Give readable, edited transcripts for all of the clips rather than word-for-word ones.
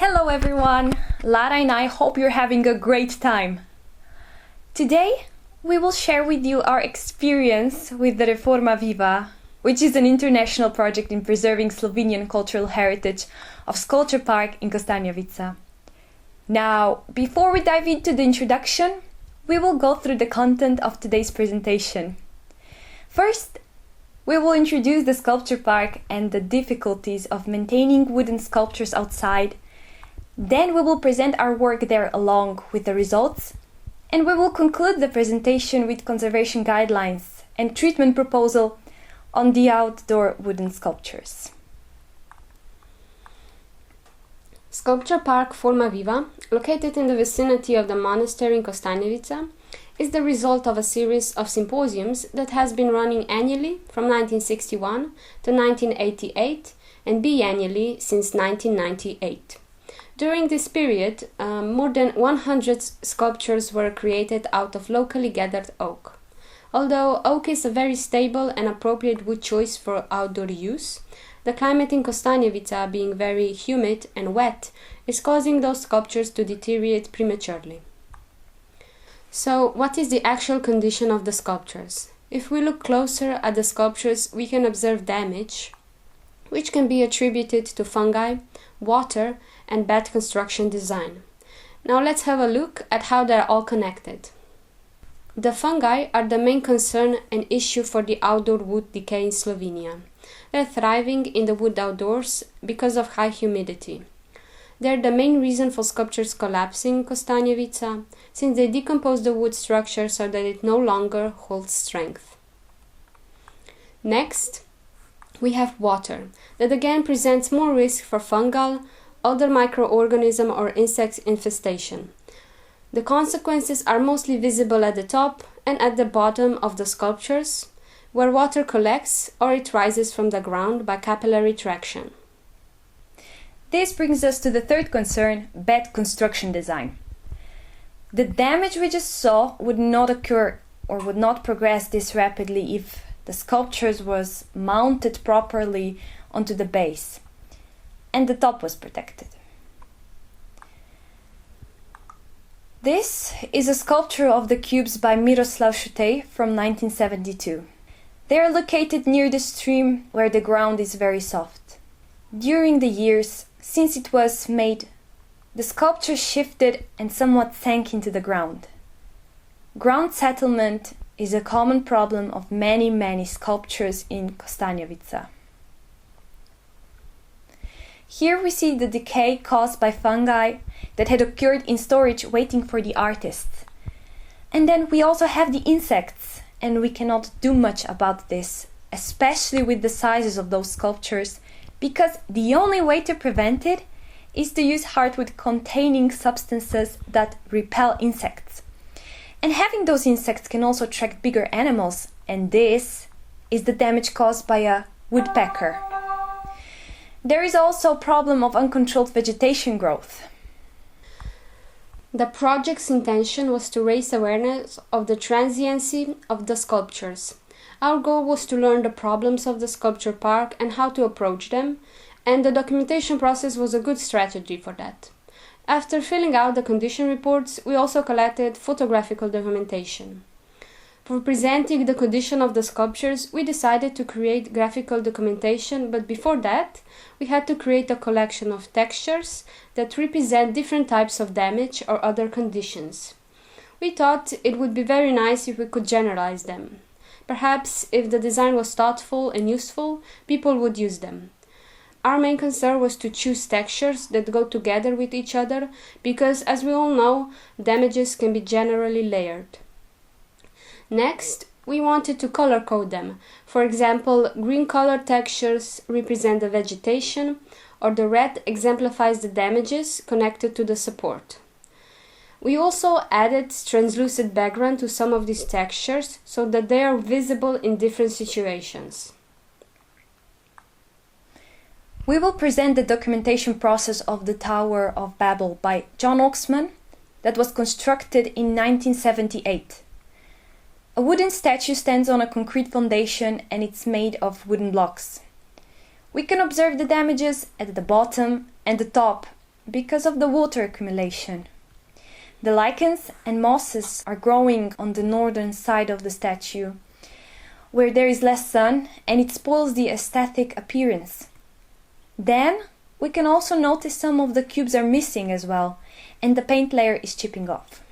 Hello everyone! Lara and I hope you're having a great time. Today we will share with you our experience with the Re-Forma Viva, which is an international project in preserving Slovenian cultural heritage of Sculpture Park in Kostanjevica. Now, before we dive into the introduction, we will go through the content of today's presentation. First, we will introduce the sculpture park and the difficulties of maintaining wooden sculptures outside. Then we will present our work there along with the results, and we will conclude the presentation with conservation guidelines and treatment proposal on the outdoor wooden sculptures. Sculpture Park Forma Viva, located in the vicinity of the monastery in Kostanjevica, is the result of a series of symposiums that has been running annually from 1961 to 1988 and biennially since 1998. During this period, more than 100 sculptures were created out of locally gathered oak. Although oak is a very stable and appropriate wood choice for outdoor use, the climate in Kostanjevica, being very humid and wet, is causing those sculptures to deteriorate prematurely. So, what is the actual condition of the sculptures? If we look closer at the sculptures, we can observe damage, which can be attributed to fungi, water, and bad construction design. Now let's have a look at how they are all connected. The fungi are the main concern and issue for the outdoor wood decay in Slovenia. They are thriving in the wood outdoors because of high humidity. They are the main reason for sculptures collapsing in Kostanjevica, since they decompose the wood structure so that it no longer holds strength. Next, we have water, that again presents more risk for fungal, other microorganism or insect infestation. The consequences are mostly visible at the top and at the bottom of the sculptures, where water collects or it rises from the ground by capillary traction. This brings us to the third concern, bad construction design. The damage we just saw would not occur or would not progress this rapidly if the sculptures was mounted properly onto the base and the top was protected. This is a sculpture of the cubes by Miroslav Šutej from 1972. They are located near the stream where the ground is very soft. During the years since it was made, the sculpture shifted and somewhat sank into the ground. Ground settlement is a common problem of many sculptures in Kostanjevica. Here we see the decay caused by fungi that had occurred in storage waiting for the artists. And then we also have the insects, and we cannot do much about this, especially with the sizes of those sculptures, because the only way to prevent it is to use hardwood containing substances that repel insects. And having those insects can also attract bigger animals, and this is the damage caused by a woodpecker. There is also a problem of uncontrolled vegetation growth. The project's intention was to raise awareness of the transiency of the sculptures. Our goal was to learn the problems of the sculpture park and how to approach them, and the documentation process was a good strategy for that. After filling out the condition reports, we also collected photographical documentation. For presenting the condition of the sculptures, we decided to create graphical documentation, but before that, we had to create a collection of textures that represent different types of damage or other conditions. We thought it would be very nice if we could generalize them. Perhaps if the design was thoughtful and useful, people would use them. Our main concern was to choose textures that go together with each other, because as we all know, damages can be generally layered. Next, we wanted to color code them. For example, green color textures represent the vegetation, or the red exemplifies the damages connected to the support. We also added translucent background to some of these textures so that they are visible in different situations. We will present the documentation process of the Tower of Babel by John Oxman that was constructed in 1978. A wooden statue stands on a concrete foundation and it's made of wooden blocks. We can observe the damages at the bottom and the top because of the water accumulation. The lichens and mosses are growing on the northern side of the statue, where there is less sun, and it spoils the aesthetic appearance. Then we can also notice some of the cubes are missing as well, and the paint layer is chipping off.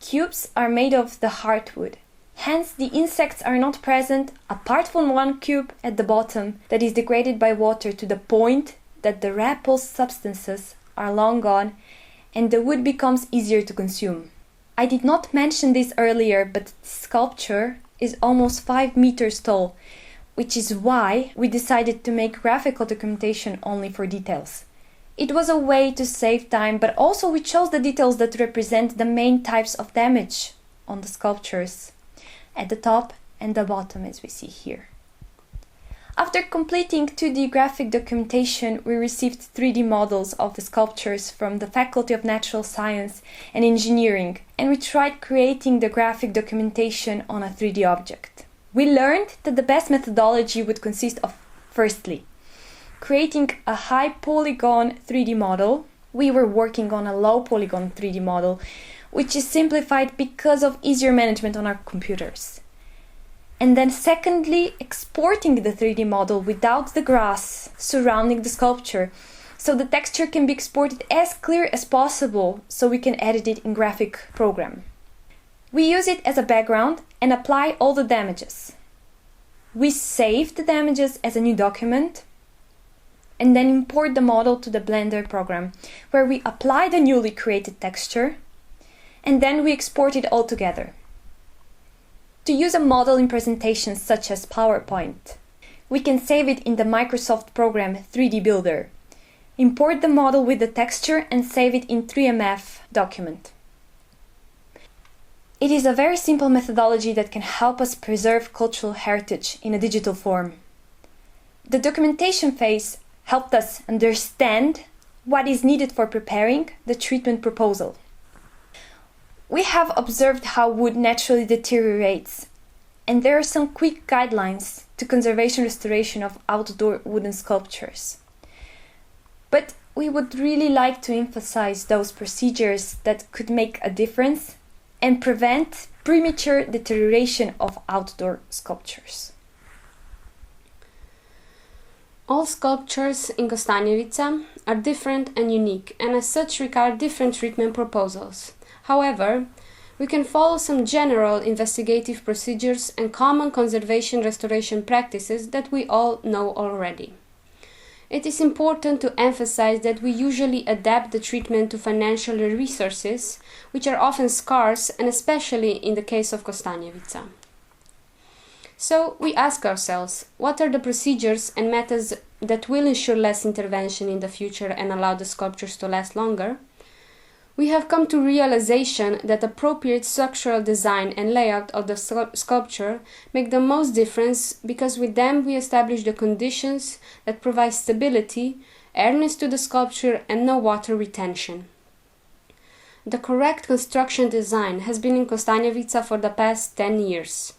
Cubes are made of the heartwood, hence the insects are not present apart from one cube at the bottom that is degraded by water to the point that the repulsed substances are long gone and the wood becomes easier to consume. I did not mention this earlier, but the sculpture is almost 5 meters tall, which is why we decided to make graphical documentation only for details. It was a way to save time, but also we chose the details that represent the main types of damage on the sculptures, at the top and the bottom as we see here. After completing 2D graphic documentation, we received 3D models of the sculptures from the Faculty of Natural Science and Engineering, and we tried creating the graphic documentation on a 3D object. We learned that the best methodology would consist of, firstly, creating a high polygon 3D model. We were working on a low polygon 3D model, which is simplified because of easier management on our computers. And then secondly, exporting the 3D model without the grass surrounding the sculpture, so the texture can be exported as clear as possible so we can edit it in graphic program. We use it as a background and apply all the damages. We save the damages as a new document and then import the model to the Blender program, where we apply the newly created texture and then we export it all together. To use a model in presentations such as PowerPoint, we can save it in the Microsoft program 3D Builder, import the model with the texture and save it in 3MF document. It is a very simple methodology that can help us preserve cultural heritage in a digital form. The documentation phase helped us understand what is needed for preparing the treatment proposal. We have observed how wood naturally deteriorates, and there are some quick guidelines to conservation restoration of outdoor wooden sculptures. But we would really like to emphasize those procedures that could make a difference and prevent premature deterioration of outdoor sculptures. All sculptures in Kostanjevica are different and unique, and as such require different treatment proposals. However, we can follow some general investigative procedures and common conservation restoration practices that we all know already. It is important to emphasize that we usually adapt the treatment to financial resources, which are often scarce, and especially in the case of Kostanjevica. So we ask ourselves, what are the procedures and methods that will ensure less intervention in the future and allow the sculptures to last longer? We have come to realization that appropriate structural design and layout of the sculpture make the most difference, because with them we establish the conditions that provide stability, airness to the sculpture and no water retention. The correct construction design has been in Kostanjevica for the past 10 years.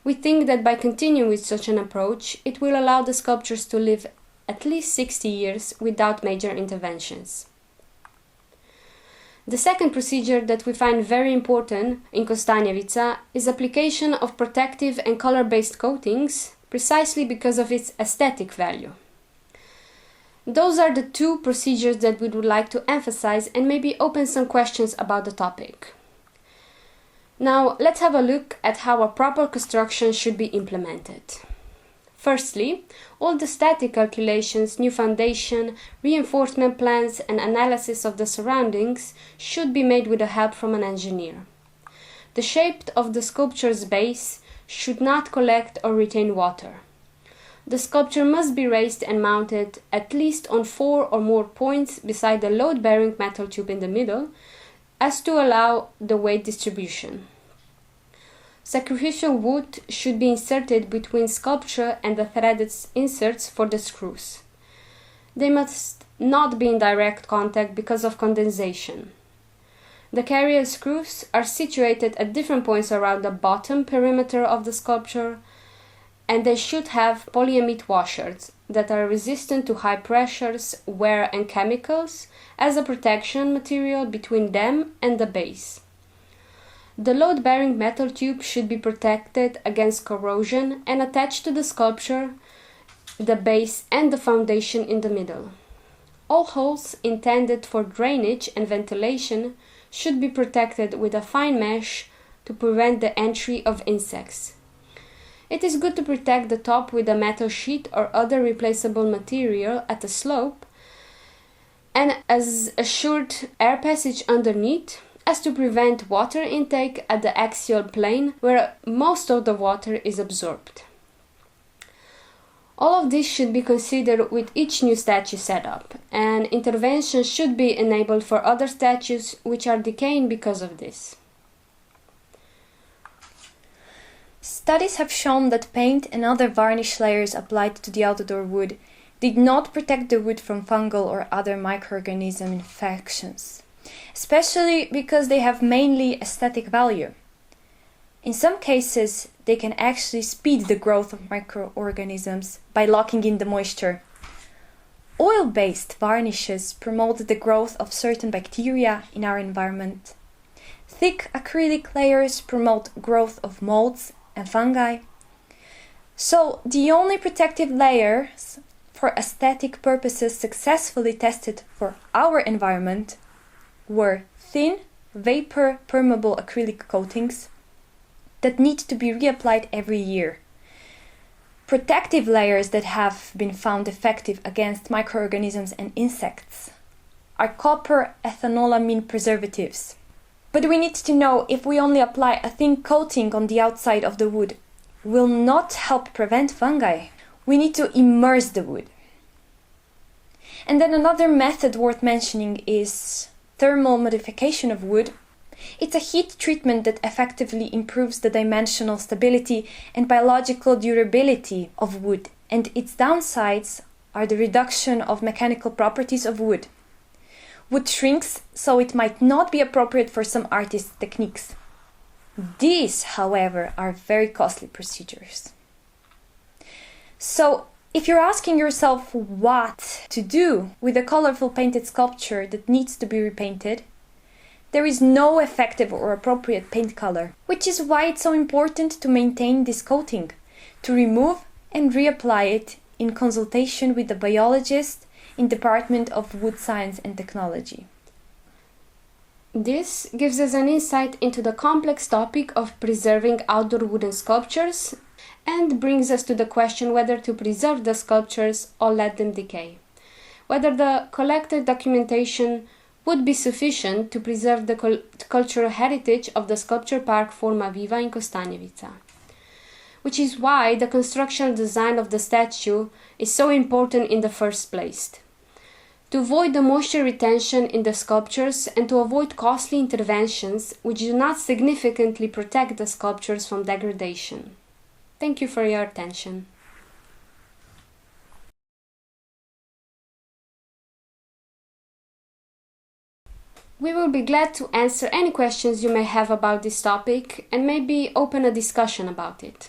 We think that by continuing with such an approach, it will allow the sculptures to live at least 60 years without major interventions. The second procedure that we find very important in Kostanjevica is application of protective and color-based coatings, precisely because of its aesthetic value. Those are the two procedures that we would like to emphasize and maybe open some questions about the topic. Now, let's have a look at how a proper construction should be implemented. Firstly, all the static calculations, new foundation, reinforcement plans and analysis of the surroundings should be made with the help from an engineer. The shape of the sculpture's base should not collect or retain water. The sculpture must be raised and mounted at least on 4 or more points beside the load-bearing metal tube in the middle, as to allow the weight distribution. Sacrificial wood should be inserted between sculpture and the threaded inserts for the screws. They must not be in direct contact because of condensation. The carrier screws are situated at different points around the bottom perimeter of the sculpture, and they should have polyamide washers that are resistant to high pressures, wear and chemicals as a protection material between them and the base. The load-bearing metal tube should be protected against corrosion and attached to the sculpture, the base and the foundation in the middle. All holes intended for drainage and ventilation should be protected with a fine mesh to prevent the entry of insects. It is good to protect the top with a metal sheet or other replaceable material at a slope and as assured air passage underneath as to prevent water intake at the axial plane where most of the water is absorbed. All of this should be considered with each new statue setup, and intervention should be enabled for other statues which are decaying because of this. Studies have shown that paint and other varnish layers applied to the outdoor wood did not protect the wood from fungal or other microorganism infections, especially because they have mainly aesthetic value. In some cases, they can actually speed the growth of microorganisms by locking in the moisture. Oil-based varnishes promote the growth of certain bacteria in our environment. Thick acrylic layers promote growth of molds and fungi. So the only protective layers for aesthetic purposes successfully tested for our environment were thin, vapor permeable acrylic coatings that need to be reapplied every year. Protective layers that have been found effective against microorganisms and insects are copper ethanolamine preservatives. But we need to know if we only apply a thin coating on the outside of the wood will not help prevent fungi. We need to immerse the wood. And then another method worth mentioning is thermal modification of wood. It's a heat treatment that effectively improves the dimensional stability and biological durability of wood, and its downsides are the reduction of mechanical properties of wood. Wood shrinks, so it might not be appropriate for some artists' techniques. These, however, are very costly procedures. So, if you're asking yourself what to do with a colorful painted sculpture that needs to be repainted, there is no effective or appropriate paint color, which is why it's so important to maintain this coating, to remove and reapply it in consultation with the biologist in Department of Wood Science and Technology. This gives us an insight into the complex topic of preserving outdoor wooden sculptures and brings us to the question whether to preserve the sculptures or let them decay. Whether the collected documentation would be sufficient to preserve the cultural heritage of the sculpture park Forma Viva in Kostanjevica, which is why the constructional design of the statue is so important in the first place. To avoid the moisture retention in the sculptures and to avoid costly interventions which do not significantly protect the sculptures from degradation. Thank you for your attention. We will be glad to answer any questions you may have about this topic and maybe open a discussion about it.